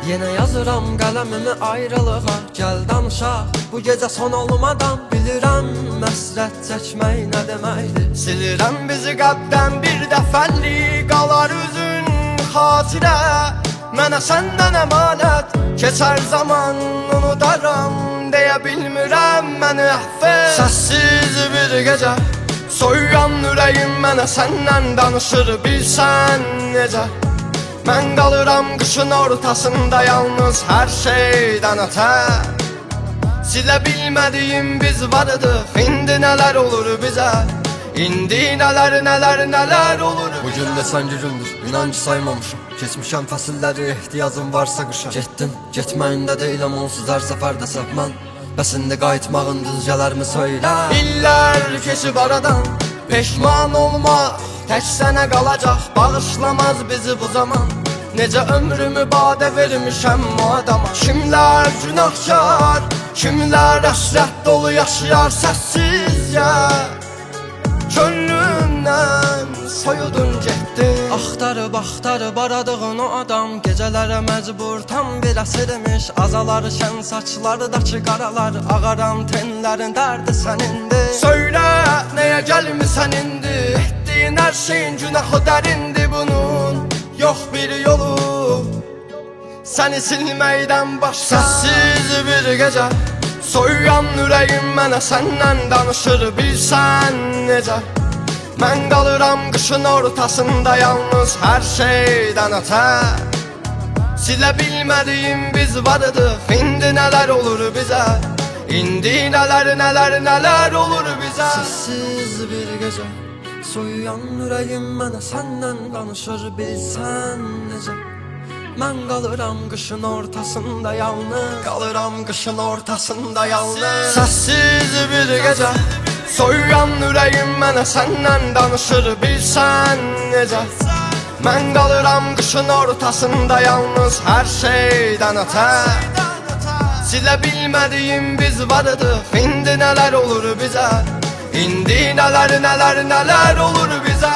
Yine yazıram qələmimi ayrılığa. Gəl danışaq bu gecə son olmadan. Bilirəm məsrət çəkmək nə deməkdir. Silirəm bizi qəlbdən bir dəfəlik. Qalar üzün xatirə. Mənə səndən əmanət. Keçər zaman unudaram. Deyə bilmirəm məni əfv et. Səssiz bir gecə soyuyan ürəyim mənə səndən danışır. Bilsən necə mən qalıram qışın ortasında yalnız hər şeydən ötə. Silə bilmədiyim biz varıdıq. İndi nələr olur bizə. İndi nələr olur. Bugün də sanki gündür, inan ki saymamışım. Keçmişəm fəsilləri, ehtiyacım varsa qışa. Getdim, getməyində deyiləm onsuz hər səfərdə səpmən. Bəs indi qayıtmağın düzgələrimi söylə. İllər keçib aradan, peşman olma, tək sənə qalacaq. Bağışlamaz bizi bu zaman. Necə ömrümü badə vermişəm o adama. Kimlər günahkar, kimlər əsrət dolu yaşayar səssizcə. Könlümdən soyudun getdin. Axtarıb aradığın o adam. Gecələrə məcbur tam bir əsirmiş. Azalarkən saçlardakı qaralar. Ağaran tenlərin dərdi sənindir. Söylə nəyə gəlmisən indi. Etdiyin hər şeyin günahı dərindi bunun. Yox bir yolu səni silməkdən başqa. Səssiz bir gecə soyuyan ürəyim mənə səndən danışır. Bilsən necə mən qalıram qışın ortasında yalnız hər şeydən ötə. Silə bilmədiyim biz varıdıq. İndi nələr olur bizə. İndi nələr olur bizə. Səssiz bir gecə soyuyan ürəyim mənə səndən danışır. Bilsən necə mən qalıram qışın ortasında yalnız. Qalıram qışın ortasında yalnız. Səssiz bir gecə soyuyan ürəyim mənə səndən danışır. Bilsən necə mən qalıram qışın ortasında yalnız hər şeydən ötə. Silə bilmədiyim biz varıdıq. İndi nələr olur bizə. İndi nələr olur bizə.